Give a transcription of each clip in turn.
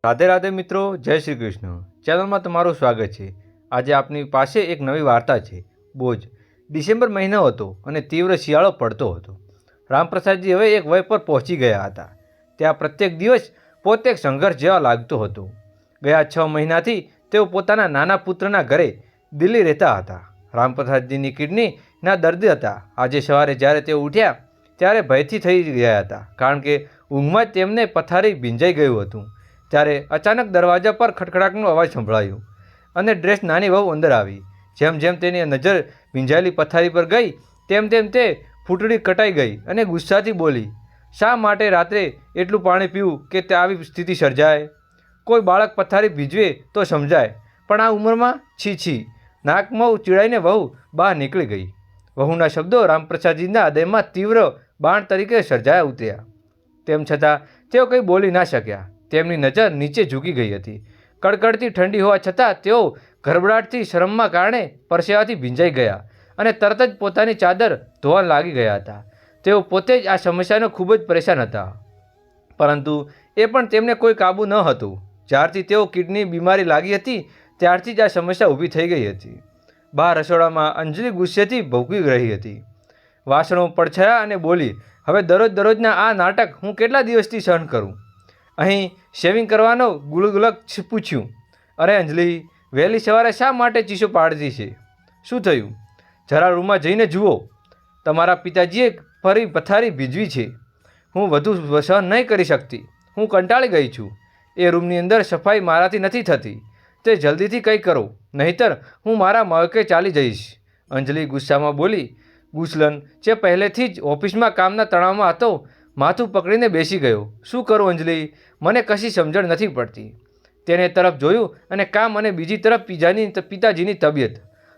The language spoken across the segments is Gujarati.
રાધે રાધે મિત્રો, જય શ્રી કૃષ્ણ. ચેનલમાં તમારું સ્વાગત છે. આજે આપની પાસે એક નવી વાર્તા છે. બોજ. ડિસેમ્બર મહિનો હતો અને તીવ્ર શિયાળો પડતો હતો. રામપ્રસાદજી હવે એક વય પર પહોંચી ગયા હતા. ત્યાં પ્રત્યેક દિવસ પોતે એક સંઘર્ષ જેવા લાગતો હતો. ગયા 6 મહિનાથી તેઓ પોતાના નાના પુત્રના ઘરે દિલ્હી રહેતા હતા. રામપ્રસાદજીની કિડનીના દર્દી હતા. આજે સવારે જ્યારે તેઓ ઉઠ્યા ત્યારે ભયથી થઈ ગયા હતા, કારણ કે ઊંઘમાં જ તેમને પથારી ભીંજાઈ ગયું હતું. ત્યારે અચાનક દરવાજા પર ખટખડાટનો અવાજ સંભળાયો અને ડ્રેસ નાની વહુ અંદર આવી. જેમ જેમ તેની નજર ભીંજાયેલી પથારી પર ગઈ તેમ તેમ તે ફૂટડી કટાઈ ગઈ અને ગુસ્સાથી બોલી, શા માટે રાત્રે એટલું પાણી પીવું કે તે આવી સ્થિતિ સર્જાય? કોઈ બાળક પથારી ભીંજવે તો સમજાય, પણ આ ઉંમરમાં છી છી. નાકમાં ચીડાઈને વહુ બહાર નીકળી ગઈ. વહુના શબ્દો રામપ્રસાદજીના હૃદયમાં તીવ્ર બાણ તરીકે સર્જાયા ઉતર્યા. તેમ છતાં તેઓ કંઈ બોલી ના શક્યા. તેમની નજર નીચે ઝૂકી ગઈ હતી. કડકડતી ઠંડી હોવા છતાં તેઓ ગડબડાટથી શરમમાં કારણે પરસેવાથી ભીંજાઈ ગયા અને તરત જ પોતાની ચાદર ધોવા લાગી ગયા હતા. તેઓ પોતે જ આ સમસ્યાનો ખૂબ જ પરેશાન હતા, પરંતુ એ પણ તેમને કોઈ કાબૂ ન હતું. જ્યારથી તેઓ કિડની બીમારી લાગી હતી ત્યારથી જ આ સમસ્યા ઊભી થઈ ગઈ હતી. બહાર રસોડામાં અંજલિ ગુસ્સેથી ભૂકી રહી હતી. વાસણો પડછાયા અને બોલી, હવે દરરોજના આ નાટક હું કેટલા દિવસથી સહન કરું? અહીં શેવિંગ કરવાનો ગુલગુલક પૂછ્યું. અરે અંજલિ, વહેલી સવારે શા માટે ચીસો પાડતી છે? શું થયું? જરા રૂમમાં જઈને જુઓ. તમારા પિતાજીએ ફરી પથારી ભીંજવી છે. હું વધુ સહન નહીં કરી શકતી. હું કંટાળી ગઈ છું. એ રૂમની અંદર સફાઈ મારાથી નથી થતી. તે જલ્દીથી કંઈ કરો, નહીંતર હું મારા માયકે ચાલી જઈશ. અંજલિ ગુસ્સામાં બોલી. ગુસલન, જે પહેલેથી જ ઓફિસમાં કામના તણાવમાં હતો, માથું પકડીને બેસી ગયો. શું કરું અંજલિ? મને કશી સમજણ નથી પડતી. તેને તરફ જોયું અને કામ અને બીજી તરફ પિતાજીની તબિયત.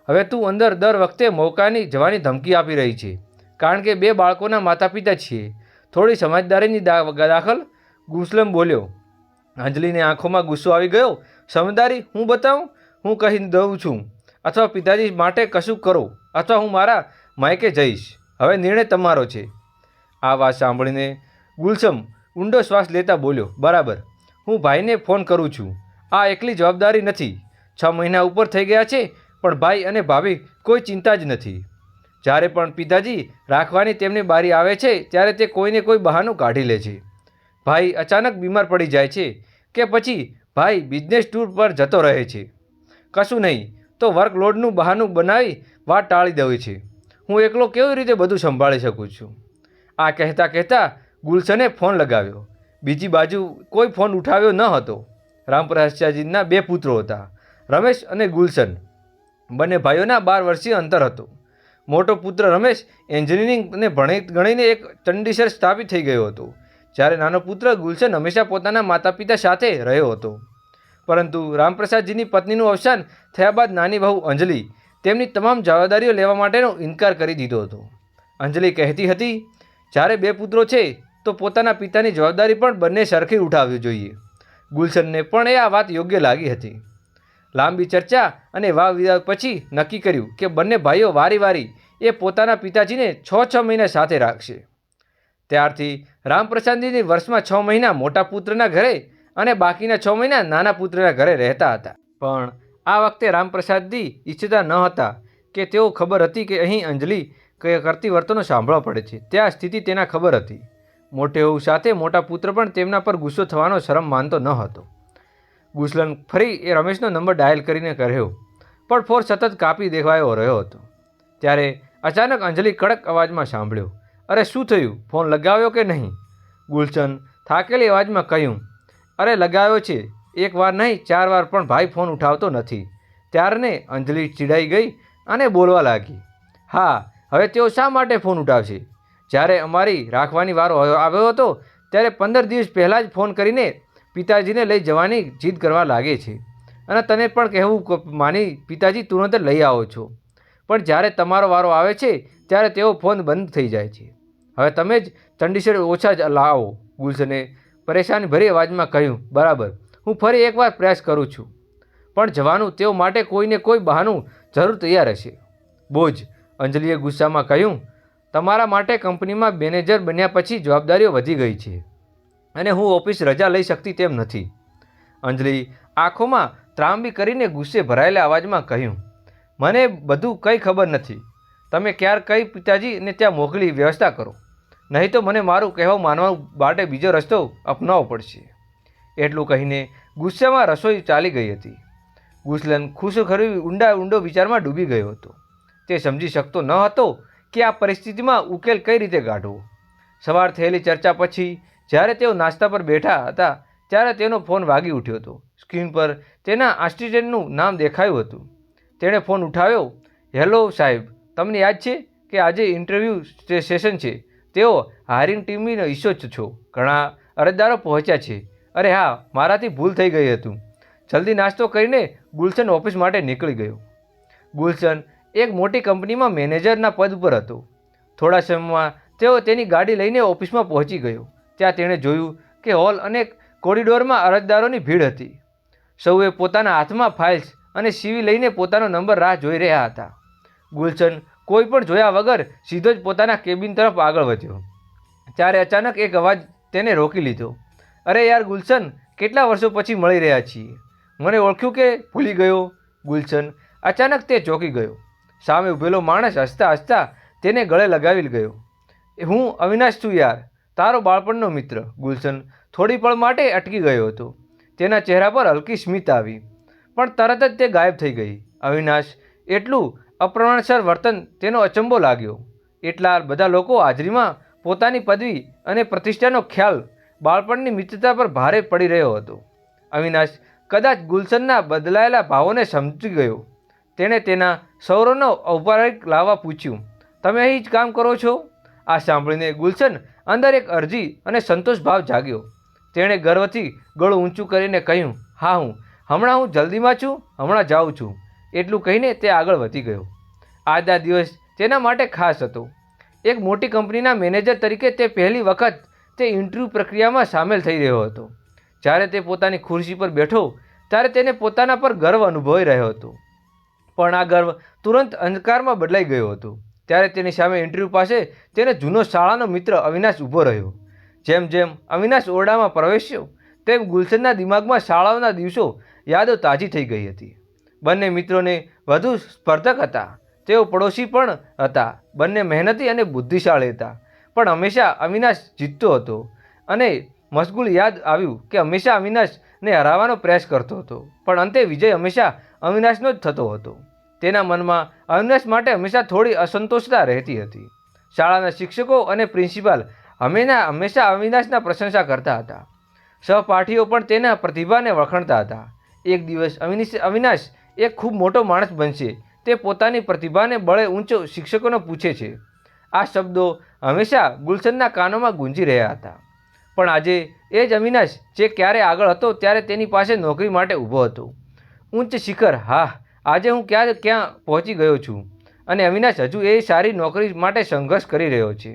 હવે તું અંદર દર વખતે મોકાની જવાની ધમકી આપી રહી છે, કારણ કે 2 બાળકોના માતા પિતા છીએ. થોડી સમજદારીની દાખલ. ગુસલન બોલ્યો. અંજલિની આંખોમાં ગુસ્સો આવી ગયો. સમજદારી હું બતાવું? હું કહી દઉં છું, અથવા પિતાજી માટે કશું કરો, અથવા હું મારા માયકે જઈશ. હવે નિર્ણય તમારો છે. આ વાત સાંભળીને ગુલશન ઊંડો શ્વાસ લેતા બોલ્યો, બરાબર, હું ભાઈને ફોન કરું છું. આ એકલી જવાબદારી નથી. 6 મહિના ઉપર થઈ ગયા છે, પણ ભાઈ અને ભાભી કોઈ ચિંતા જ નથી. જ્યારે પણ પિતાજી રાખવાની તેમની બારી આવે છે ત્યારે તે કોઈને કોઈ બહાનું કાઢી લે છે. ભાઈ અચાનક બીમાર પડી જાય છે કે પછી ભાઈ બિઝનેસ ટૂર પર જતો રહે છે. કશું નહીં તો વર્કલોડનું બહાનું બનાવી વાત ટાળી દે છે. હું એકલો કેવી રીતે બધું સંભાળી શકું છું? આ કહેતા ગુલશને ફોન લગાવ્યો. બીજી બાજુ કોઈ ફોન ઉઠાવ્યો ન હતો. રામપ્રસાદજીના 2 પુત્રો હતા, રમેશ અને ગુલશન. બંને ભાઈઓના 12 વર્ષીય અંતર હતું. મોટો પુત્ર રમેશ એન્જિનિયરિંગ અને ગણીને એક ચંડીસર સ્થાપિત થઈ ગયો હતો, જ્યારે નાનો પુત્ર ગુલશન હંમેશા પોતાના માતા પિતા સાથે રહ્યો હતો. પરંતુ રામપ્રસાદજીની પત્નીનું અવસાન થયા બાદ નાની વહુ અંજલિ તેમની તમામ જવાબદારીઓ લેવા માટેનો ઇનકાર કરી દીધો હતો. અંજલિ કહેતી હતી, જ્યારે 2 પુત્રો છે તો પોતાના પિતાની જવાબદારી પણ બંને સરખી ઉઠાવવી જોઈએ. ગુલશનને પણ આ વાત યોગ્ય લાગી હતી. લાંબી ચર્ચા અને વાદ વિવાદ પછી નક્કી કર્યું કે બંને ભાઈઓ વારી એ પોતાના પિતાજીને 6 મહિના સાથે રાખશે. ત્યારથી રામપ્રસાદજી વર્ષમાં 6 મહિના મોટા પુત્રના ઘરે અને બાકીના 6 મહિના નાના પુત્રના ઘરે રહેતા હતા. પણ આ વખતે રામપ્રસાદજી ઈચ્છતા ન હતા કે તેઓ ખબર હતી કે અહીં અંજલિ કરતી વર્તનો સાંભળવા પડે છે. ત્યાં સ્થિતિ તેના ખબર હતી. મોટે હોવું સાથે મોટા પુત્ર પણ તેમના પર ગુસ્સો થવાનો શરમ માનતો ન હતો. ગુસલન ફરી એ રમેશનો નંબર ડાયલ કરીને કહ્યો, પણ ફોન સતત કાપી દેખાયો રહ્યો હતો. ત્યારે અચાનક અંજલિ કડક અવાજમાં સાંભળ્યો, અરે શું થયું? ફોન લગાવ્યો કે નહીં? ગુલશન થાકેલી અવાજમાં કહ્યું, અરે લગાવ્યો છે, 1 વાર નહીં 4 વાર, પણ ભાઈ ફોન ઉઠાવતો નથી. ત્યારને અંજલિ ચીડાઈ ગઈ અને બોલવા લાગી, હા, હવે તેઓ શા માટે ફોન ઉઠાવશે? જ્યારે અમારી રાખવાની વારો આવ્યો હતો ત્યારે 15 દિવસ પહેલાં જ ફોન કરીને પિતાજીને લઈ જવાની જીદ કરવા લાગે છે, અને તને પણ કહેવું માની પિતાજી તુરંત લઈ આવો છો, પણ જ્યારે તમારો વારો આવે છે ત્યારે તેઓ ફોન બંધ થઈ જાય છે. હવે તમે જ ચંડીસર ઓછા જ લાવો. ગુલશને પરેશાની ભરી અવાજમાં કહ્યું, બરાબર, હું ફરી એકવાર પ્રયાસ કરું છું, પણ જવાનું તેઓ માટે કોઈને કોઈ બહાનું જરૂર તૈયાર હશે. બોજ. અંજલિએ ગુસ્સામાં કહ્યું, તમારા માટે કંપનીમાં મેનેજર બન્યા પછી જવાબદારીઓ વધી ગઈ છે અને હું ઓફિસ રજા લઈ શકતી તેમ નથી. અંજલિ આંખોમાં ત્રાંબી કરીને ગુસ્સે ભરાયેલા અવાજમાં કહ્યું, મને બધું કંઈ ખબર નથી. તમે ક્યારે કઈ પિતાજીને ત્યાં મોકલી વ્યવસ્થા કરો, નહીં તો મને મારું કહેવું માનવા માટે બીજો રસ્તો અપનાવવો પડશે. એટલું કહીને ગુસ્સામાં રસોઈ ચાલી ગઈ હતી. ગુલશન ખુશખરી ઊંડો વિચારમાં ડૂબી ગયો હતો. તે સમજી શકતો ન હતો કે આ પરિસ્થિતિમાં ઉકેલ કઈ રીતે કાઢવો. સવાર થયેલી ચર્ચા પછી જ્યારે તેઓ નાસ્તા પર બેઠા હતા ત્યારે તેનો ફોન વાગી ઉઠ્યો હતો. સ્ક્રીન પર તેના આસિસ્ટન્ટનું નામ દેખાયું હતું. તેણે ફોન ઉઠાવ્યો. હેલો સાહેબ, તમને યાદ છે કે આજે ઇન્ટરવ્યૂ સેશન છે? તેઓ હાયરિંગ ટીમનો હિસ્સો છો. ઘણા અરજદારો પહોંચ્યા છે. અરે હા, મારાથી ભૂલ થઈ ગઈ હતું. જલ્દી નાસ્તો કરીને ગુલશન ઓફિસ માટે નીકળી ગયો. ગુલશન એક મોટી કંપનીમાં મેનેજરના પદ ઉપર હતો. થોડા સમયમાં તેઓ તેની ગાડી લઈને ઓફિસમાં પહોંચી ગયો. ત્યાં તેણે જોયું કે હોલ અને કોરિડોરમાં અરજદારોની ભીડ હતી. સૌએ પોતાના હાથમાં ફાઇલ્સ અને સીવી લઈને પોતાનો નંબર રાહ જોઈ રહ્યા હતા. ગુલશન કોઈ પણ જોયા વગર સીધો જ પોતાના કેબિન તરફ આગળ વધ્યો. ત્યારે અચાનક એક અવાજ તેને રોકી લીધો. અરે યાર ગુલશન, કેટલા વર્ષો પછી મળી રહ્યા છીએ. મને ઓળખ્યું કે ભૂલી ગયો? ગુલશન અચાનક તે ચોંકી ગયો. સામે ઊભેલો માણસ હસતા હસતા તેને ગળે લગાવી ગયો. હું અવિનાશ છું યાર, તારો બાળપણનો મિત્ર. ગુલશન થોડી પળ માટે અટકી ગયો હતો. તેના ચહેરા પર હલકી સ્મિત આવી, પણ તરત જ તે ગાયબ થઈ ગઈ. અવિનાશ એટલું અપ્રમાણસર વર્તન તેનો અચંબો લાગ્યો. એટલા બધા લોકો હાજરીમાં પોતાની પદવી અને પ્રતિષ્ઠાનો ખ્યાલ બાળપણની મિત્રતા પર ભારે પડી રહ્યો હતો. અવિનાશ કદાચ ગુલશનના બદલાયેલા ભાવોને સમજી ગયો. તેણે તેના સૌરોનો ઔપચારિક લાવવા પૂછ્યું, તમે અહીં જ કામ કરો છો? આ સાંભળીને ગુલશન અંદર એક અરજી અને સંતોષ ભાવ જાગ્યો. તેણે ગર્વથી ગળું ઊંચું કરીને કહ્યું, હા, હમણાં હું જલ્દીમાં છું, હમણાં જાઉં છું. એટલું કહીને તે આગળ વધી ગયો. આજના દિવસ તેના માટે ખાસ હતો. એક મોટી કંપનીના મેનેજર તરીકે તે પહેલી વખત તે ઇન્ટરવ્યૂ પ્રક્રિયામાં સામેલ થઈ રહ્યો હતો. જ્યારે તે પોતાની ખુરશી પર બેઠો ત્યારે તેને પોતાના પર ગર્વ અનુભવી રહ્યો હતો. પણ આ ગર્વ તુરંત અંધકારમાં બદલાઈ ગયો હતો. ત્યારે તેની સામે ઇન્ટરવ્યૂ પાસે તેને જૂનો શાળાનો મિત્ર અવિનાશ ઊભો રહ્યો. જેમ જેમ અવિનાશ ઓરડામાં પ્રવેશ્યો તેમ ગુલશનના દિમાગમાં શાળાઓના દિવસો યાદો તાજી થઈ ગઈ હતી. બંને મિત્રોને વધુ સ્પર્ધક હતા. તેઓ પડોશી પણ હતા. બંને મહેનતી અને બુદ્ધિશાળી હતા. પણ હંમેશા અવિનાશ જીતતો હતો અને મશગુલ યાદ આવ્યું કે હંમેશા અવિનાશને હરાવવાનો પ્રયાસ કરતો હતો, પણ અંતે વિજય હંમેશા અવિનાશનો જ થતો હતો. તેના મનમાં અવિનાશ માટે હંમેશા થોડી અસંતોષતા રહેતી હતી. શાળાના શિક્ષકો અને પ્રિન્સિપાલ હંમેશા અવિનાશના પ્રશંસા કરતા હતા. સહપાઠીઓ પણ તેના પ્રતિભાને વખાણતા હતા. એક દિવસ અવિનાશ એક ખૂબ મોટો માણસ બનશે, તે પોતાની પ્રતિભાને બળે ઊંચો શિક્ષકોને પૂછે છે. આ શબ્દો હંમેશા ગુલશનના કાનોમાં ગુંજી રહ્યા હતા. પણ આજે એ જ અવિનાશ જે ક્યારે આગળ હતો ત્યારે તેની પાસે નોકરી માટે ઊભો હતો. ઉચ્ચ શિખર, હા, આજે હું ક્યાં પહોંચી ગયો છું અને અવિનાશ હજુ એ સારી નોકરી માટે સંઘર્ષ કરી રહ્યો છે.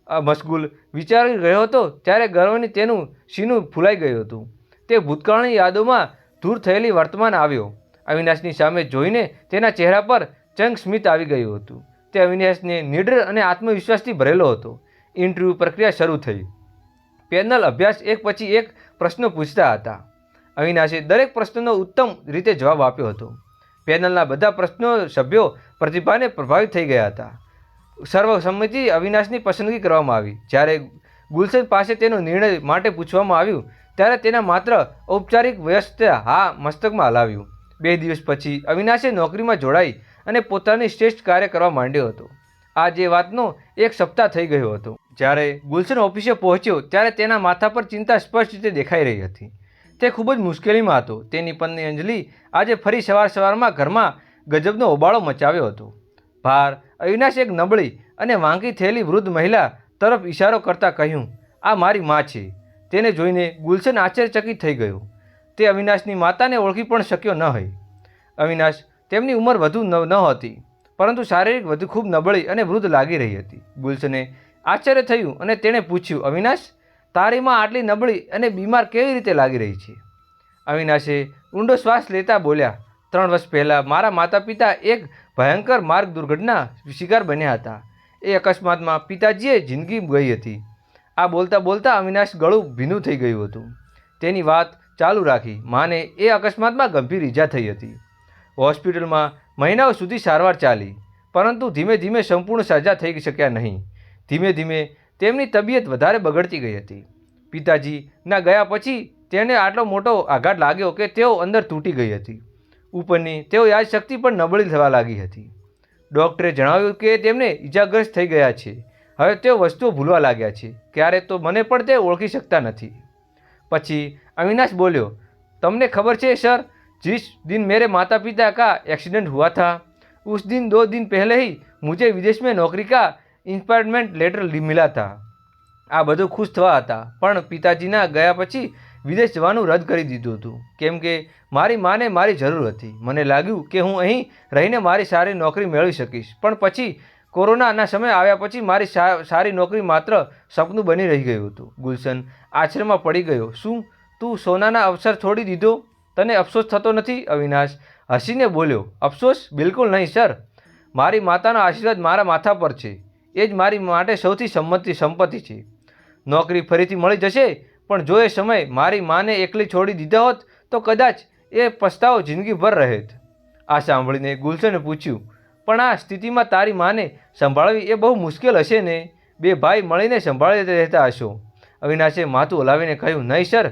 મશગુલ વિચારી રહ્યો હતો ત્યારે ગર્વની તેનું સીનું ફૂલાઈ ગયું હતું. તે ભૂતકાળની યાદોમાં દૂર થયેલી વર્તમાન આવ્યો. અવિનાશની સામે જોઈને તેના ચહેરા પર ચંગ સ્મિત આવી ગયું હતું. તે અવિનાશને નિડર અને આત્મવિશ્વાસથી ભરેલો હતો. ઇન્ટરવ્યૂ પ્રક્રિયા શરૂ થઈ. પેનલ અભ્યાસ એક પછી એક પ્રશ્નો પૂછતા હતા. અવિનાશે દરેક પ્રશ્નનો ઉત્તમ રીતે જવાબ આપ્યો હતો. પેનલના બધા પ્રશ્નો સભ્યો પ્રતિભાને પ્રભાવિત થઈ ગયા હતા. સર્વસંમતિ અવિનાશની પસંદગી કરવામાં આવી. જ્યારે ગુલશન પાસે તેનો નિર્ણય માટે પૂછવામાં આવ્યું ત્યારે તેના માત્ર ઔપચારિક વ્યસ્તતા હા મસ્તકમાં હલાવ્યું. 2 દિવસ પછી અવિનાશે નોકરીમાં જોડાઈ અને પોતાની શ્રેષ્ઠ કાર્ય કરવા માંડ્યો હતો. આ જે વાતનો 1 સપ્તાહ થઈ ગયો હતો. જ્યારે ગુલશન ઓફિસે પહોંચ્યો ત્યારે તેના માથા પર ચિંતા સ્પષ્ટ રીતે દેખાઈ રહી હતી. તે ખૂબ જ મુશ્કેલીમાં હતો. તેની પત્ની અંજલિ આજે ફરી સવારમાં ઘરમાં ગજબનો હોબાળો મચાવ્યો હતો. બહાર અવિનાશ એક નબળી અને વાંકી થયેલી વૃદ્ધ મહિલા તરફ ઇશારો કરતાં કહ્યું, આ મારી મા છે. તેને જોઈને ગુલશન આશ્ચર્યચકિત થઈ ગયો. તે અવિનાશની માતાને ઓળખી પણ શક્યો ન હોય. અવિનાશ તેમની ઉંમર વધુ ન હતી, પરંતુ શારીરિક વધુ ખૂબ નબળી અને વૃદ્ધ લાગી રહી હતી. ગુલશને આશ્ચર્ય થયું અને તેણે પૂછ્યું, અવિનાશ, તારી માં આટલી નબળી અને બીમાર કેવી રીતે લાગી રહી છે? અવિનાશે ઊંડો શ્વાસ લેતા બોલ્યા, 3 વર્ષ પહેલાં મારા માતા પિતા એક ભયંકર માર્ગ દુર્ઘટના શિકાર બન્યા હતા. એ અકસ્માતમાં પિતાજીએ જિંદગી ગઈ હતી. આ બોલતા બોલતા અવિનાશ ગળું ભીનું થઈ ગયું હતું. તેની વાત ચાલુ રાખી. માને એ અકસ્માતમાં ગંભીર ઈજા થઈ હતી. હોસ્પિટલમાં મહિનાઓ સુધી સારવાર ચાલી, પરંતુ ધીમે ધીમે સંપૂર્ણ સાજા થઈ શક્યા નહીં. ધીમે ધીમે તેમની તબિયત વધારે બગડતી ગઈ હતી. પિતાજીના ગયા પછી તેને આટલો મોટો આઘાત લાગ્યો કે તેઓ અંદર તૂટી ગઈ હતી. ઉપરની તેઓ યાદશક્તિ પણ નબળી થવા લાગી હતી. ડૉક્ટરે જણાવ્યું કે તેમને ઈજાગ્રસ્ત થઈ ગયા છે. હવે તેઓ વસ્તુઓ ભૂલવા લાગ્યા છે. ક્યારે તો મને પણ તે ઓળખી શકતા નથી. પછી અવિનાશ બોલ્યો, તમને ખબર છે સર, जिस दिन मेरे माता पिता का एक्सीडेंट हुआ था उस दिन 2 दिन पहले ही मुझे विदेश में नौकरी का अपॉइंटमेंट लेटर मिला था. આ બધું ખુશ થવા હતા, પણ પિતાજીના ગયા પછી વિદેશ જવાનું રદ કરી દીધું હતું, કેમ કે મારી માને મારી જરૂર હતી. મને લાગ્યું કે હું અહીં રહીને મારી સારી નોકરી મેળવી શકીશ, પણ પછી કોરોનાના સમય આવ્યા પછી મારી સારી નોકરી માત્ર સપનું બની રહી ગયું હતું. ગુલશન આશ્ચર્યમાં પડી ગયો. શું તું સોનાના અવસર છોડી દીધો? તને અફસોસ થતો નથી? અવિનાશ હસીને બોલ્યો, અફસોસ? બિલકુલ નહીં સર. મારી માતાનો આશીર્વાદ મારા માથા પર છે. એ જ મારી માટે સૌથી સંપત્તિ છે. નોકરી ફરીથી મળી જશે, પણ જો એ સમય મારી માને એકલી છોડી દીધા હોત તો કદાચ એ પસ્તાવો જિંદગીભર રહેત. આ સાંભળીને ગુલશને પૂછ્યું, પણ આ સ્થિતિમાં તારી માને સંભાળવી એ બહુ મુશ્કેલ હશે ને? 2 ભાઈ મળીને સંભાળી રહેતા હશો. અવિનાશે માથું હલાવીને કહ્યું, નહીં સર,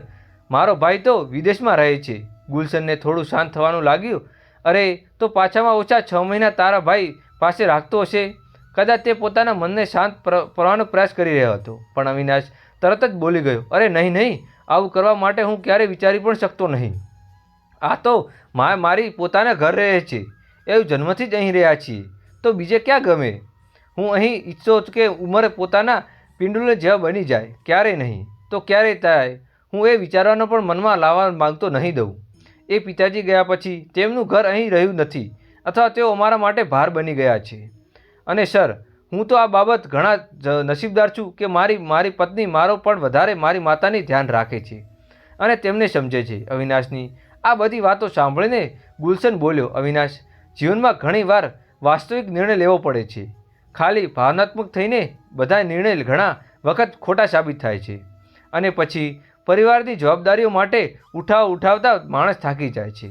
મારો ભાઈ તો વિદેશમાં રહે છે. ગુલશનને થોડું શાંત થવાનું લાગ્યું. અરે, તો પાછામાં ઓછા 6 મહિના તારા ભાઈ પાસે રાખતો હશે. કદાચ તે પોતાના મનને શાંત કરવાનો પ્રયાસ કરી રહ્યો હતો, પણ અવિનાશ તરત જ બોલી ગયો, અરે નહીં, આવું કરવા માટે હું ક્યારેય વિચારી પણ શકતો નહીં. આ તો મારી પોતાના ઘર રહે છે. એવું જન્મથી જ અહીં રહ્યા છીએ, તો બીજે ક્યાં ગમે? હું અહીં ઈચ્છો કે ઉંમરે પોતાના પિંડુલને જેવા બની જાય. ક્યારેય નહીં તો ક્યારેય થાય. હું એ વિચારવાનો પણ મનમાં લાવવા માગતો નહીં દઉં. એ પિતાજી ગયા પછી તેમનું ઘર અહીં રહ્યું નથી, અથવા તેઓ અમારા માટે ભાર બની ગયા છે. અને સર, હું તો આ બાબત ઘણા નસીબદાર છું કે મારી પત્ની મારો પણ વધારે મારી માતાની ધ્યાન રાખે છે અને તેમને સમજે છે. અવિનાશની આ બધી વાતો સાંભળીને ગુલશન બોલ્યો, અવિનાશ, જીવનમાં ઘણીવાર વાસ્તવિક નિર્ણય લેવો પડે છે. ખાલી ભાવનાત્મક થઈને બધા નિર્ણય ઘણા વખત ખોટા સાબિત થાય છે, અને પછી પરિવારની જવાબદારીઓ માટે ઉઠાવતા માણસ થાકી જાય છે.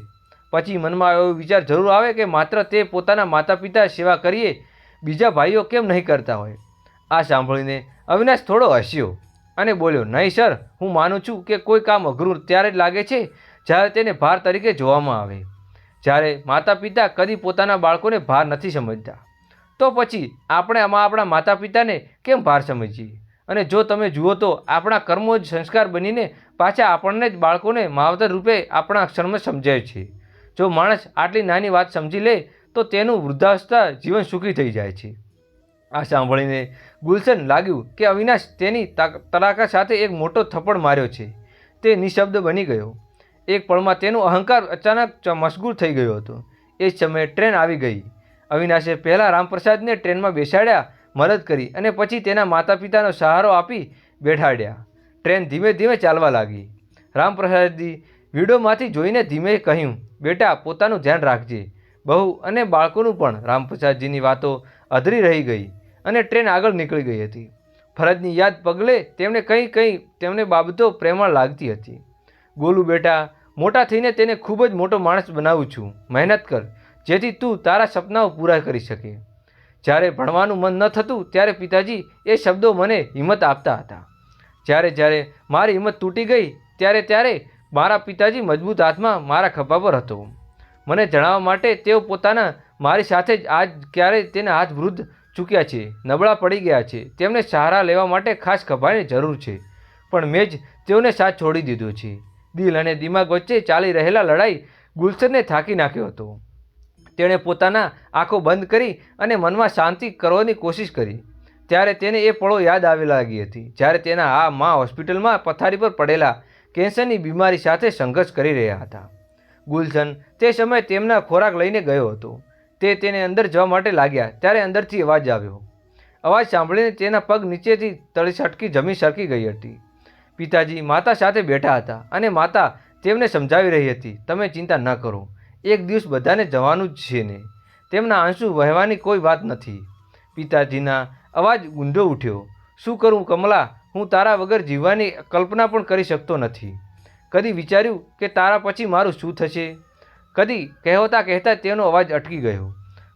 પછી મનમાં એવો વિચાર જરૂર આવે કે માત્ર તે પોતાના માતા પિતા સેવા કરીએ, બીજા ભાઈઓ કેમ નહીં કરતા હોય. આ સાંભળીને અવિનાશ થોડો હસ્યો અને બોલ્યો, નહીં સર, હું માનું છું કે કોઈ કામ અઘરું ત્યારે જ લાગે છે જ્યારે તેને ભાર તરીકે જોવામાં આવે. જ્યારે માતા પિતા કદી પોતાના બાળકોને ભાર નથી સમજતા, તો પછી આપણે આપણા માતા પિતાને કેમ ભાર સમજીએ? અને જો તમે જુઓ તો આપણા કર્મો જ સંસ્કાર બનીને પાછા આપણને જ બાળકોને માવતર રૂપે આપણા અક્ષરમાં સમજાય છે. જો માણસ આટલી નાની વાત સમજી લે તો તેનું વૃદ્ધાવસ્થા જીવન સુખી થઈ જાય છે. આ સાંભળીને ગુલશન લાગ્યું કે અવિનાશ તેની તડાકા સાથે એક મોટો થપ્પડ માર્યો છે. તે નિશબ્દ બની ગયો. એક પળમાં તેનો અહંકાર અચાનક મશગુલ થઈ ગયો હતો. એ જ સમયે ટ્રેન આવી ગઈ. અવિનાશે પહેલાં રામપ્રસાદને ટ્રેનમાં બેસાડ્યા, મદદ કરી અને પછી તેના માતા પિતાનો સહારો આપી બેઠાડ્યા. ટ્રેન ધીમે ધીમે ચાલવા લાગી. રામપ્રસાદજી વિડોમાંથી જોઈને ધીમે કહ્યું, બેટા, પોતાનું ધ્યાન રાખજે, બહુ અને બાળકોનું પણ. રામપ્રસાદજીની વાતો અધરી રહી ગઈ અને ટ્રેન આગળ નીકળી ગઈ હતી. ફરજની યાદ પગલે તેમને બાબતો પ્રેમાળ લાગતી હતી. ગોલુ બેટા, મોટા થઈને તેને ખૂબ જ મોટો માણસ બનાવું છું. મહેનત કર, જેથી તું તારા સપનાઓ પૂરા કરી શકે. જ્યારે ભણવાનું મન ન થતું ત્યારે પિતાજી એ શબ્દો મને હિંમત આપતા હતા. જ્યારે મારી હિંમત તૂટી ગઈ ત્યારે મારા પિતાજી મજબૂત હાથમાં મારા ખભા પર હતો. મને જણાવવા માટે તેઓ પોતાના મારી સાથે જ આજ ક્યારેય તેના હાથ વૃદ્ધ ચૂક્યા છે, નબળા પડી ગયા છે. તેમને સહારા લેવા માટે ખાસ ખભાની જરૂર છે, પણ મેં જ તેઓને સાથ છોડી દીધો છે. દિલ અને દિમાગ વચ્ચે ચાલી રહેલા લડાઈ ગુલશનને થાકી નાખ્યો હતો. તેણે પોતાના આંખો બંધ કરી અને મનમાં શાંતિ કરવાની કોશિશ કરી. ત્યારે તેને એ પળો યાદ આવી લાગી હતી જ્યારે તેના મા હોસ્પિટલમાં પથારી પર પડેલા કેન્સરની બીમારી સાથે સંઘર્ષ કરી રહ્યા હતા. ગુલશન તે સમયે તેમના ખોરાક લઈને ગયો હતો. તેને અંદર જવા માટે લાગ્યા ત્યારે અંદરથી અવાજ આવ્યો. અવાજ સાંભળીને તેના પગ નીચેથી તળી છટકી જમીન સરકી ગઈ હતી. પિતાજી માતા સાથે બેઠા હતા અને માતા તેમને સમજાવી રહી હતી, તમે ચિંતા ન કરો, એક દિવસ બધાને જવાનું જ છે ને. તેમના આંસુ વહેવાની કોઈ વાત નથી. પિતાજીના અવાજ ઊંધો ઉઠ્યો, શું કરું કમલા, હું તારા વગર જીવવાની કલ્પના પણ કરી શકતો નથી. કદી વિચાર્યું કે તારા પછી મારું શું થશે? કદી કહેતા કહેતા તેનો અવાજ અટકી ગયો.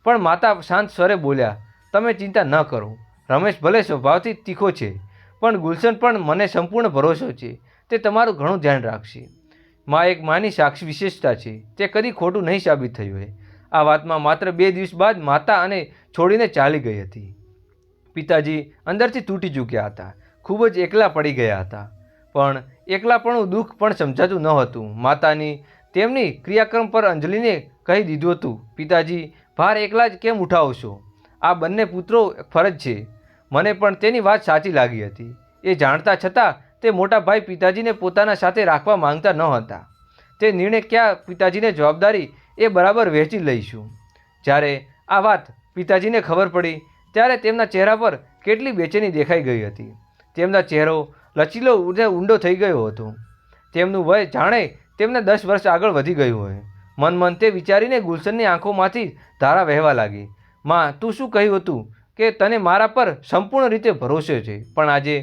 પણ માતા શાંત સ્વરે બોલ્યા, તમે ચિંતા ન કરો. રમેશ ભલે સ્વભાવથી તીખો છે, પણ ગુલશન પણ મને સંપૂર્ણ ભરોસો છે. તે તમારું ઘણું ધ્યાન રાખશે. માં એક માની સાક્ષી વિશેષતા છે, તે કદી ખોટું નહીં સાબિત થયું હોય. આ વાતમાં માત્ર 2 દિવસ બાદ માતા અને છોડીને ચાલી ગઈ હતી. પિતાજી અંદરથી તૂટી ચૂક્યા હતા, ખૂબ જ એકલા પડી ગયા હતા. પણ એકલાપણું દુઃખ પણ સમજાતું ન હતું. માતાની તેમની ક્રિયાક્રમ પર અંજલિને કહી દીધું હતું, પિતાજી ભાર એકલા જ કેમ ઉઠાવશો? આ બંને પુત્રો ફરજ છે. મને પણ તેની વાત સાચી લાગી હતી. એ જાણતા છતાં તે મોટા ભાઈ પિતાજીને પોતાના સાથે રાખવા માંગતા ન હતા. તે નિર્ણય ક્યાં પિતાજીને જવાબદારી એ બરાબર વહેંચી લઈશું. જ્યારે આ વાત પિતાજીને ખબર પડી ત્યારે તેમના ચહેરા પર કેટલી બેચેની દેખાઈ ગઈ હતી. તેમના ચહેરો લચીલો ઊંડો થઈ ગયો હતો. તેમનું વય જાણે તેમને 10 વર્ષ આગળ વધી ગયું હોય. મન તે વિચારીને ગુલશનની આંખોમાંથી ધારા વહેવા લાગી. માં, તું શું કહ્યું હતું કે તને મારા પર સંપૂર્ણ રીતે ભરોસો છે, પણ આજે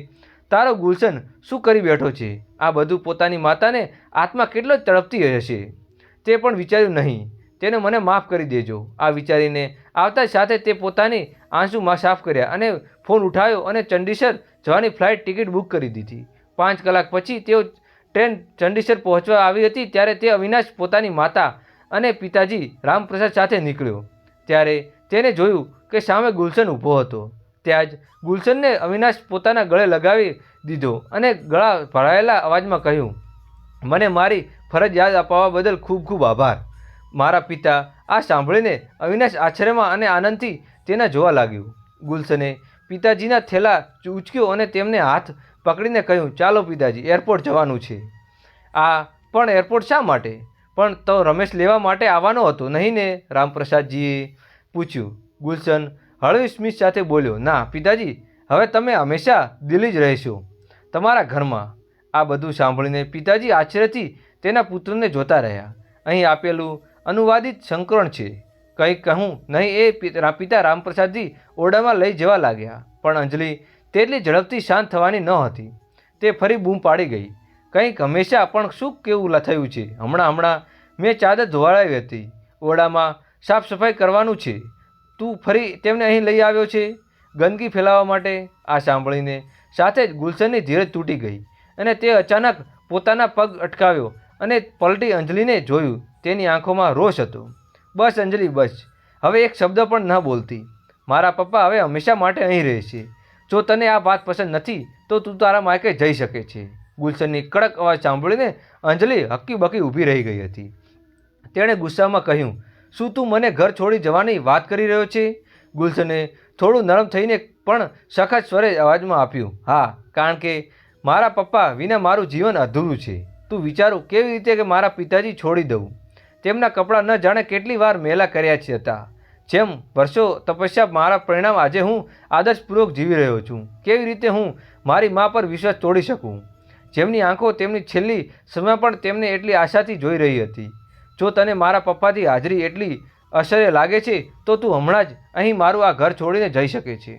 તારો ગુલશન શું કરી બેઠો છે? આ બધું પોતાની માતાને આત્મા કેટલો જ તડપતી હશે, તે પણ વિચાર્યું નહીં. તેને મને માફ કરી દેજો. આ વિચારીને આવતા સાથે તે પોતાની આંસુમાં સાફ કર્યા અને ફોન ઉઠાવ્યો અને ચંડીસર જવાની ફ્લાઇટ ટિકિટ બુક કરી દીધી. 5 કલાક પછી તેઓ ટ્રેન ચંડીસર પહોંચવા આવી હતી ત્યારે તે અવિનાશ પોતાની માતા અને પિતાજી રામપ્રસાદ સાથે નીકળ્યો. ત્યારે તેને જોયું કે સામે ગુલશન ઊભો હતો. ત્યાં જ ગુલશનને અવિનાશ પોતાના ગળે લગાવી દીધો અને ગળા ભરાયેલા અવાજમાં કહ્યું, મને મારી ફરજ યાદ અપાવવા બદલ ખૂબ ખૂબ આભાર. મારા પિતા. આ સાંભળીને અવિનાશ આશ્ચર્યમાં અને આનંદથી તેના જોવા લાગ્યું. ગુલશને પિતાજીના થેલા ઉચક્યો અને તેમને હાથ પકડીને કહ્યું, ચાલો પિતાજી, એરપોર્ટ જવાનું છે. આ પણ એરપોર્ટ શા માટે? પણ તો રમેશ લેવા માટે આવવાનો હતો નહીં ને? રામપ્રસાદજીએ પૂછ્યું. ગુલશન હળવી સ્મિત સાથે બોલ્યો, ના પિતાજી, હવે તમે હંમેશા દિલ્હી જ રહેશો, તમારા ઘરમાં. આ બધું સાંભળીને પિતાજી આશ્ચર્યથી તેના પુત્રને જોતા રહ્યા. અહીં આપેલું અનુવાદિત સંકરણ છે. કંઈ કહું નહીં એ પિતા રામપ્રસાદજી ઓરડામાં લઈ જવા લાગ્યા. પણ અંજલિ તેટલી ઝડપથી શાંત થવાની ન હતી. તે ફરી બૂમ પાડી ગઈ, કંઈક હંમેશા પણ શું કેવું થયું છે? હમણાં મેં ચાદર ધોવાડાવી હતી. ઓરડામાં સાફ સફાઈ કરવાનું છે. તું ફરી તેમને અહીં લઈ આવ્યો છે ગંદકી ફેલાવવા માટે? આ સાંભળીને સાથે જ ગુલશનની ધીરજ તૂટી ગઈ અને તે અચાનક પોતાના પગ અટકાવ્યો અને પલટી અંજલિને જોયું. તેની આંખોમાં રોષ હતો. બસ અંજલિ, બસ. હવે એક શબ્દ પણ ન બોલતી. મારા પપ્પા હવે હંમેશા માટે અહીં રહેશે. જો તને આ વાત પસંદ નથી તો તું તારા માયકે જઈ શકે છે. ગુલશનની કડક અવાજ સાંભળીને અંજલિ હક્કી બકી ઊભી રહી ગઈ હતી. તેણે ગુસ્સામાં કહ્યું, શું તું મને ઘર છોડી જવાની વાત કરી રહ્યો છે? ગુલશને થોડું નરમ થઈને પણ સખત સ્વરે અવાજમાં આપ્યું, હા, કારણ કે મારા પપ્પા વિના મારું જીવન અધૂરું છે. તું વિચારું કેવી રીતે કે મારા પિતાજી છોડી દઉં? તેમના કપડાં ન જાણે કેટલી વાર મેલા કર્યા હતા. જેમ વર્ષો તપસ્યા મારા પરિણામ આજે હું આદર્શપૂર્વક જીવી રહ્યો છું. કેવી રીતે હું મારી મા પર વિશ્વાસ તોડી શકું? જેમની આંખો તેમની છેલ્લી સમય પણ તેમને એટલી આશાથી જોઈ રહી હતી. જો તને મારા પપ્પાથી હાજરી એટલી અસહ્ય લાગે છે તો તું હમણાં જ અહીં મારું આ ઘર છોડીને જઈ શકે છે.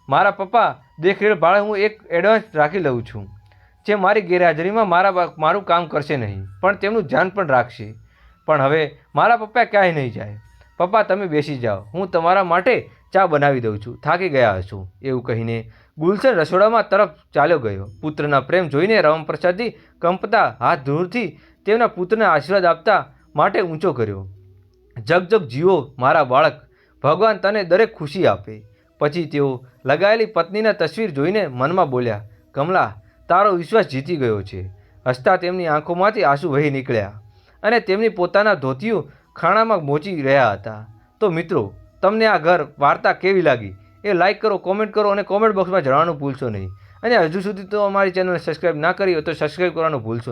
મારા પપ્પા દેખરેખ ભાડે હું એક એડવાન્સ રાખી લઉં છું, જે મારી ગેરહાજરીમાં મારું કામ કરશે નહીં, પણ તેમનું ધ્યાન પણ રાખશે. પણ હવે મારા પપ્પા ક્યાંય નહીં જાય. પપ્પા, તમે બેસી જાઓ, હું તમારા માટે ચા બનાવી દઉં છું, થાકી ગયા હશો. એવું કહીને ગુલશન રસોડામાં તરફ ચાલ્યો ગયો. પુત્રના પ્રેમ જોઈને રામપ્રસાદજી કંપતા હાથ ધૂળથી તેમના પુત્રને આશીર્વાદ આપતા માટે ઊંચો કર્યો. જગ જગ જીવો મારા બાળક, ભગવાન તને દરેક ખુશી આપે. પછી તેઓ લગાવેલી પત્નીના તસવીર જોઈને મનમાં બોલ્યા, કમલા, તારો વિશ્વાસ જીતી ગયો છે. હસતા તેમની આંખોમાંથી આંસુ વહી નીકળ્યા અને તેમની પોતાના ધોતિયું ખાણામાં મોચી રહ્યા હતા. તો મિત્રો, તમને આ ઘર વાર્તા કેવી લાગી એ લાઇક કરો, કોમેન્ટ કરો અને કોમેન્ટ બોક્સમાં જણાવવાનું ભૂલશો નહીં. અને હજુ સુધી તો અમારી ચેનલને સબસ્ક્રાઈબ ના કરી હોય તો સબસ્ક્રાઈબ કરવાનું ભૂલશો નહીં.